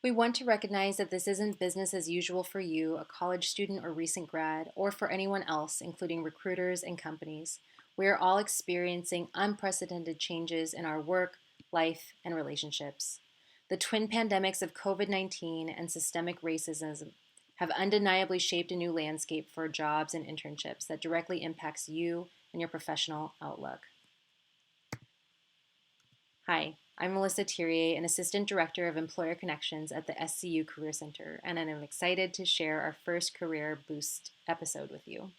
We want to recognize that this isn't business as usual for you, a college student or recent grad, or for anyone else, including recruiters and companies. We are all experiencing unprecedented changes in our work, life, and relationships. The twin pandemics of COVID-19 and systemic racism have undeniably shaped a new landscape for jobs and internships that directly impacts you and your professional outlook. Hi, I'm Melissa Thiriez, an Assistant Director of Employer Connections at the SCU Career Center, and I'm excited to share our first Career Boost episode with you.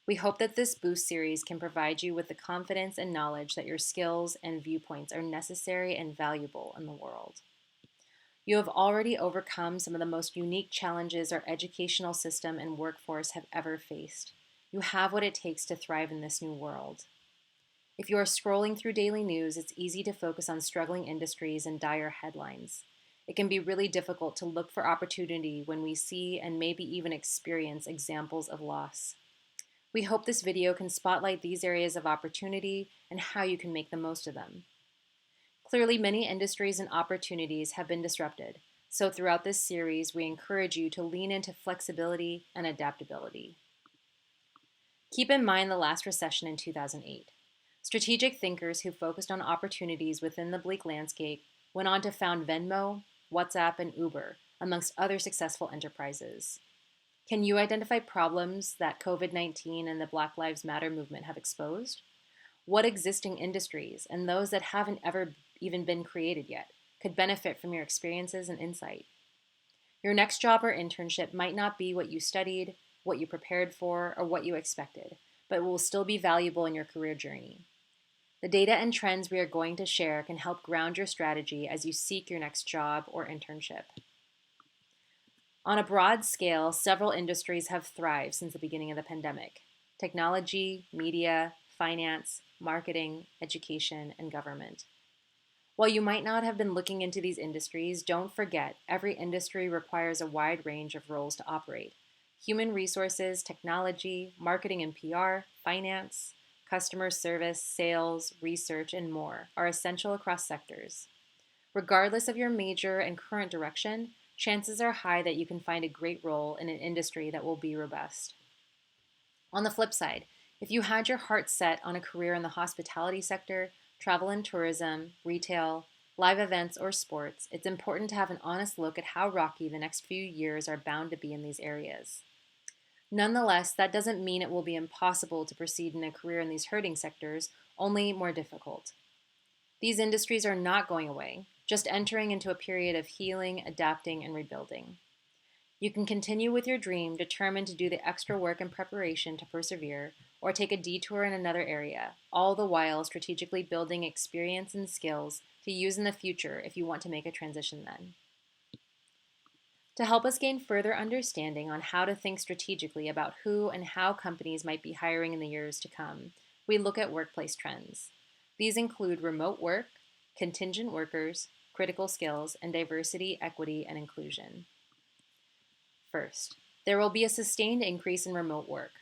We hope that this Boost series can provide you with the confidence and knowledge that your skills and viewpoints are necessary and valuable in the world. You have already overcome some of the most unique challenges our educational system and workforce have ever faced. You have what it takes to thrive in this new world. If you are scrolling through daily news, it's easy to focus on struggling industries and dire headlines. It can be really difficult to look for opportunity when we see and maybe even experience examples of loss. We hope this video can spotlight these areas of opportunity and how you can make the most of them. Clearly, many industries and opportunities have been disrupted, so throughout this series, we encourage you to lean into flexibility and adaptability. Keep in mind the last recession in 2008. Strategic thinkers who focused on opportunities within the bleak landscape went on to found Venmo, WhatsApp, and Uber, amongst other successful enterprises. Can you identify problems that COVID-19 and the Black Lives Matter movement have exposed? What existing industries, and those that haven't ever even been created yet, could benefit from your experiences and insight? Your next job or internship might not be what you studied, what you prepared for, or what you expected, but it will still be valuable in your career journey. The data and trends we are going to share can help ground your strategy as you seek your next job or internship. On a broad scale, several industries have thrived since the beginning of the pandemic: technology, media, finance, marketing, education, and government. While you might not have been looking into these industries, don't forget every industry requires a wide range of roles to operate. Human resources, technology, marketing and PR, finance, customer service, sales, research, and more are essential across sectors. Regardless of your major and current direction, chances are high that you can find a great role in an industry that will be robust. On the flip side, if you had your heart set on a career in the hospitality sector, travel and tourism, retail, live events, or sports, it's important to have an honest look at how rocky the next few years are bound to be in these areas. Nonetheless, that doesn't mean it will be impossible to proceed in a career in these hurting sectors, only more difficult. These industries are not going away, just entering into a period of healing, adapting, and rebuilding. You can continue with your dream, determined to do the extra work and preparation to persevere, or take a detour in another area, all the while strategically building experience and skills to use in the future if you want to make a transition then. To help us gain further understanding on how to think strategically about who and how companies might be hiring in the years to come, we look at workplace trends. These include remote work, contingent workers, critical skills, and diversity, equity, and inclusion. First, there will be a sustained increase in remote work.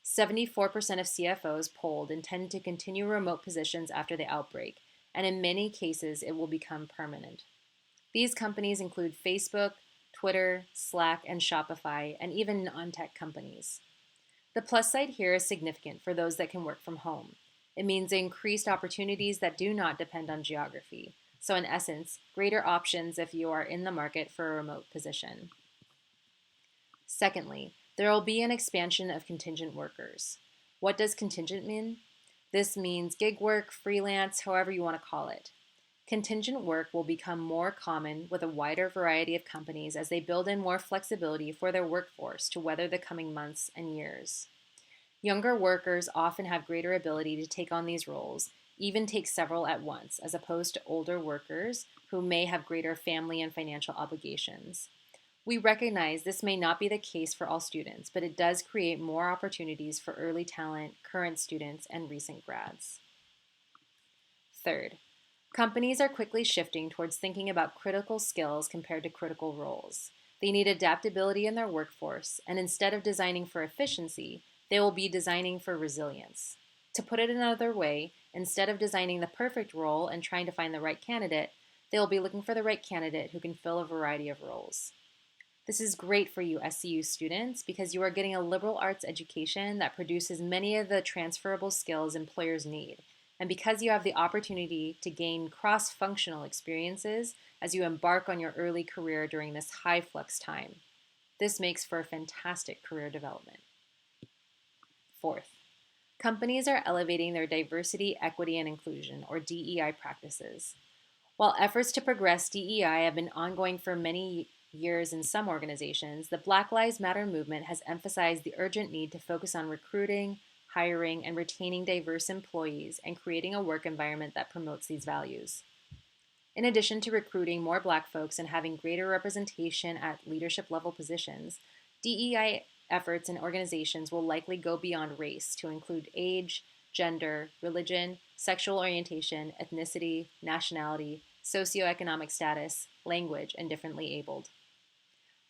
74% of CFOs polled intend to continue remote positions after the outbreak, and in many cases, it will become permanent. These companies include Facebook, Twitter, Slack, and Shopify, and even non-tech companies. The plus side here is significant for those that can work from home. It means increased opportunities that do not depend on geography. So in essence, greater options if you are in the market for a remote position. Secondly, there will be an expansion of contingent workers. What does contingent mean? This means gig work, freelance, however you want to call it. Contingent work will become more common with a wider variety of companies as they build in more flexibility for their workforce to weather the coming months and years. Younger workers often have greater ability to take on these roles, even take several at once, as opposed to older workers who may have greater family and financial obligations. We recognize this may not be the case for all students, but it does create more opportunities for early talent, current students, and recent grads. Third, companies are quickly shifting towards thinking about critical skills compared to critical roles. They need adaptability in their workforce, and instead of designing for efficiency, they will be designing for resilience. To put it another way, instead of designing the perfect role and trying to find the right candidate, They will be looking for the right candidate who can fill a variety of roles. This is great for you SCU students because you are getting a liberal arts education that produces many of the transferable skills employers need, and because you have the opportunity to gain cross-functional experiences as you embark on your early career during this high-flux time. This makes for fantastic career development. Fourth, companies are elevating their diversity, equity, and inclusion, or DEI practices. While efforts to progress DEI have been ongoing for many years in some organizations, the Black Lives Matter movement has emphasized the urgent need to focus on recruiting, hiring, and retaining diverse employees and creating a work environment that promotes these values. In addition to recruiting more Black folks and having greater representation at leadership level positions, DEI efforts in organizations will likely go beyond race to include age, gender, religion, sexual orientation, ethnicity, nationality, socioeconomic status, language, and differently abled.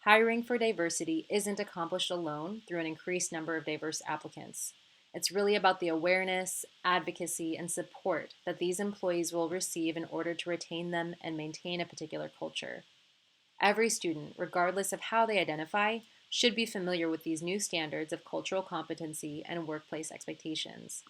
Hiring for diversity isn't accomplished alone through an increased number of diverse applicants. It's really about the awareness, advocacy, and support that these employees will receive in order to retain them and maintain a particular culture. Every student, regardless of how they identify, should be familiar with these new standards of cultural competency and workplace expectations.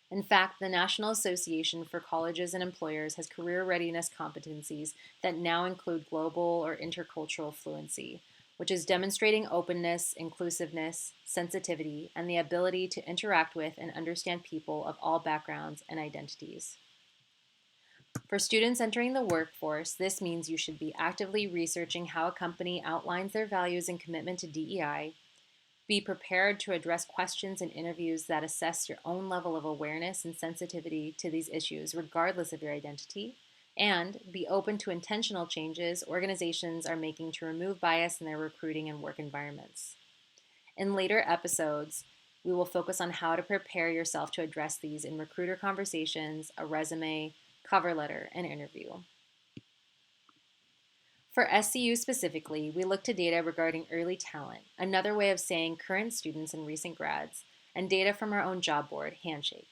In fact, the National Association for Colleges and Employers has career readiness competencies that now include global or intercultural fluency, which is demonstrating openness, inclusiveness, sensitivity, and the ability to interact with and understand people of all backgrounds and identities. For students entering the workforce, this means you should be actively researching how a company outlines their values and commitment to DEI. Be prepared to address questions in interviews that assess your own level of awareness and sensitivity to these issues, regardless of your identity. And be open to intentional changes organizations are making to remove bias in their recruiting and work environments. In later episodes, we will focus on how to prepare yourself to address these in recruiter conversations, a resume, cover letter, and interview. For SCU specifically, we look to data regarding early talent, another way of saying current students and recent grads, and data from our own job board, Handshake.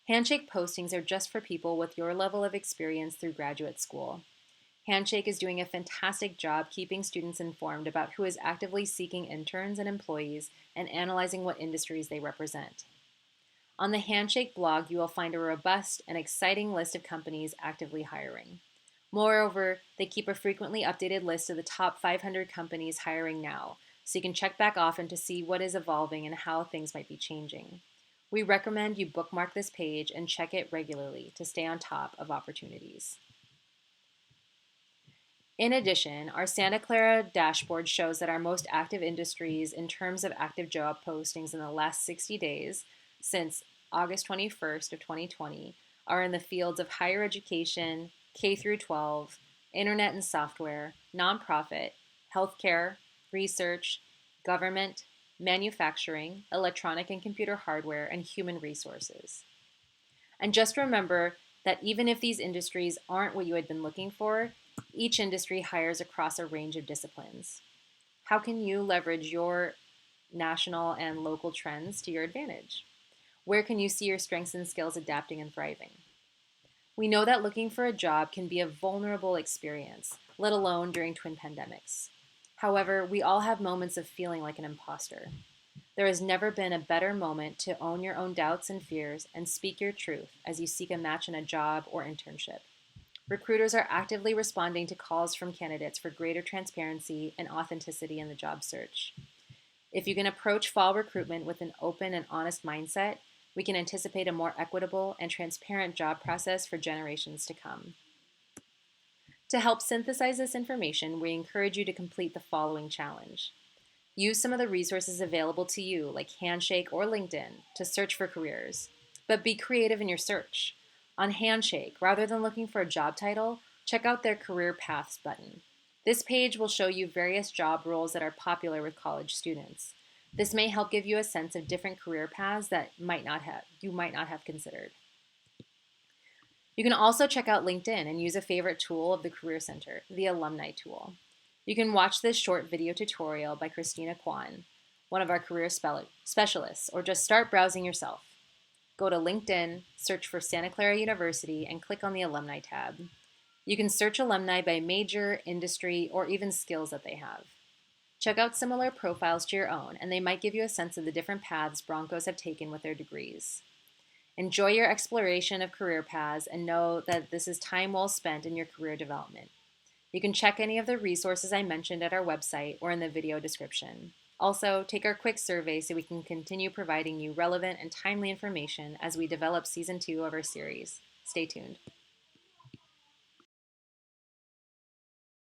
Handshake postings are just for people with your level of experience through graduate school. Handshake is doing a fantastic job keeping students informed about who is actively seeking interns and employees and analyzing what industries they represent. On the Handshake blog, you will find a robust and exciting list of companies actively hiring. Moreover, they keep a frequently updated list of the top 500 companies hiring now, so you can check back often to see what is evolving and how things might be changing. We recommend you bookmark this page and check it regularly to stay on top of opportunities. In addition, our Santa Clara dashboard shows that our most active industries in terms of active job postings in the last 60 days, since August 21st of 2020, are in the fields of higher education, K through 12, internet and software, nonprofit, healthcare, research, government, manufacturing, electronic and computer hardware, and human resources. And just remember that even if these industries aren't what you had been looking for, each industry hires across a range of disciplines. How can you leverage your national and local trends to your advantage? Where can you see your strengths and skills adapting and thriving? We know that looking for a job can be a vulnerable experience, let alone during twin pandemics. However, we all have moments of feeling like an imposter. There has never been a better moment to own your own doubts and fears and speak your truth as you seek a match in a job or internship. Recruiters are actively responding to calls from candidates for greater transparency and authenticity in the job search. If you can approach fall recruitment with an open and honest mindset, we can anticipate a more equitable and transparent job process for generations to come. To help synthesize this information, we encourage you to complete the following challenge. Use some of the resources available to you, like Handshake or LinkedIn, to search for careers. But be creative in your search. On Handshake, rather than looking for a job title, check out their Career Paths button. This page will show you various job roles that are popular with college students. This may help give you a sense of different career paths that you might not have considered. You can also check out LinkedIn and use a favorite tool of the Career Center, the Alumni tool. You can watch this short video tutorial by Christina Kwan, one of our career specialists, or just start browsing yourself. Go to LinkedIn, search for Santa Clara University, and click on the Alumni tab. You can search alumni by major, industry, or even skills that they have. Check out similar profiles to your own, and they might give you a sense of the different paths Broncos have taken with their degrees. Enjoy your exploration of career paths and know that this is time well spent in your career development. You can check any of the resources I mentioned at our website or in the video description. Also, take our quick survey so we can continue providing you relevant and timely information as we develop Season 2 of our series. Stay tuned.